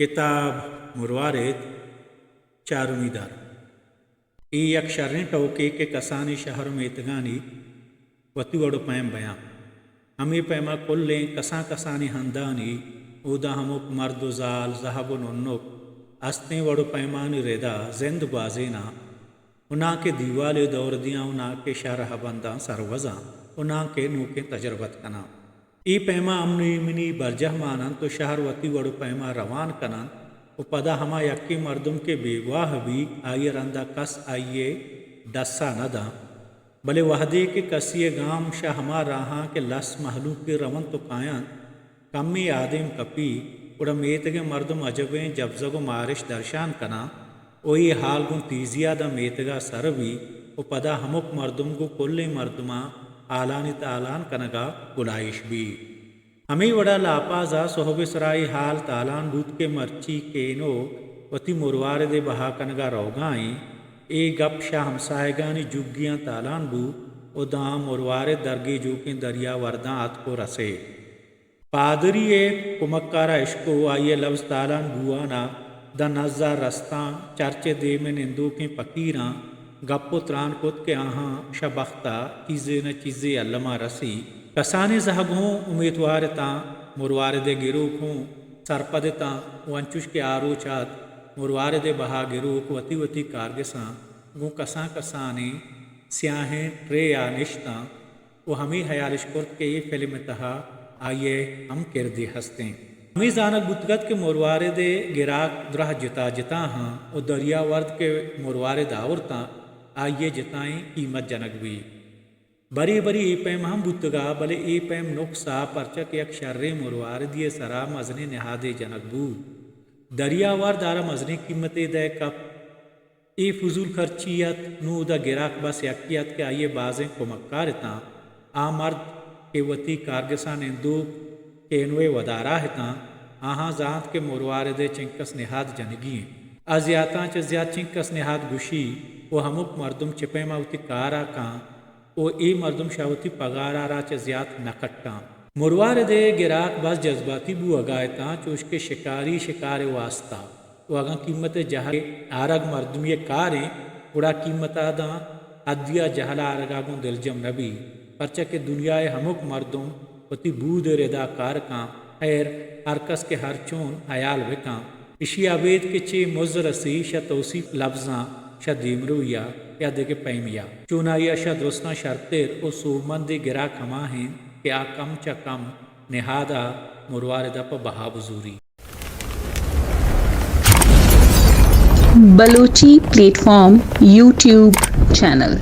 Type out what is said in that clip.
किताब मुरवारेद चारुमी दर ई यक शर्रें टोके के कसानी शहर में इतगानी वती वड़ो पैम बयां हमी पैमा कुल्ले कसा कसानी हंदानी उदा हमुक मर्दो जाल जहाबो नन्नुक अस्ते वड़ो पैमानी रेदा जिंद बाजेना उना के दीवाले दौर दियाँ उना के शरह बंदा सरवजा उना के नू के तजर्बत कना ई पैमा अमनी मिनी बरजह मानन तो शहर वती वड़ो पैमा रवान कनन वो पदा हमा यक्की मर्दुम के बेगवाह भी आइए रंदा कस आइए डस्सा न दा भले वहदे के कसिए गाम शाह हमा रहा के लस महलू के रवन तो कायन कम्मी आदिम कपी उड़ा मेत के मर्दुम अजबें जब जगो मारिश दर्शान कना ओई हाल गुन तीजिया दा मेतगा सरवी वो पदा हमुक मर्दुम को कुल्ले मर्दुमा आलानी तालान कनगा गुलाइश भी हमें वड़ा लापाजा सोहबे सराई हाल तालान बूत के मर्ची केनो वती मुरवारे दे बहा कनगा रोगाई ए गप शाह हमसाएगानी जुग्गियाँ तालान बू ओ दाम मुरवारे दरगे जो के दरिया वर्दा आत को रसे पादरी ए कुमक्कारा इश्को आइए लफ्ज तालान बुआना द नज़ा रस्ता चर्चे दे में निंदो के फकीरा गप्पो त्रान कुत के आहाँ शबख्ता चीज़े न चीज़े अल्लमा रसी कसाने जहबों उम्मीदवार ता मुरवारे दे गिरोह हों सरपद ता वंचुश के आरो चात मुरवारे दे बहा गिरोह वती वती कारगसा गो कसा कसाने स्याहें ट्रे या निश्ता वो हमें हयालिश कुर्त के ये फिल्म तहा आइए हम किरदे हंसते हमें जानक गुतगत के मुरवारे दे गिराक द्रह जिता जिता हाँ वो दरिया वर्द के मुरवारे दावरता आइए जिताएँ कीमत जनक भी बरी बरी ए पैम हम बुतगा भले ए पैम नुकसा परचक यक शर्रे मुरवार दिए सरा मजने नहादे जनक बू दरियावार दारा मजने कीमते दे कप ए फजूल खर्चियत नू द गिराक बस यकियत के आइए बाजें कुमक्कारता आ मर्द के वती कारगसा निंदू केनवे वदारा हिता आहाँ जात के मुरवार दे चिंकस निहाद जनगी अजियाता च ज्या चिंकस निहाद गुशी वो हमुक मर्दुम चिपेमा उती कारा का ओ ए मर्दुम शावती पगारा च ज्यात नकट्टा मुरवार दे गिराक बस जज्बाती बू अगायता चोश के शिकारी शिकार वास्ता वो अगा कीमत जहा आरग मर्दुम ये कारें उड़ा कीमता दा अदिया जहला आरगा गो दिलजम नबी परचा के दुनिया हमुक मर्दुम वती बूद रेदा कार का खैर हरकस के हर चोन अयाल विका इशी आवेद के चे मुजरसी शतौसी लफ्जा शदीमरुया या देखे पैमिया चुनाइया शदरस्ना शर्तेर ओ सोमन दे गिरा खमा हैं कि आ कम च कम निहादा मुरवारदा प बहा बुजूरी बलोची प्लेटफॉर्म यूट्यूब चैनल।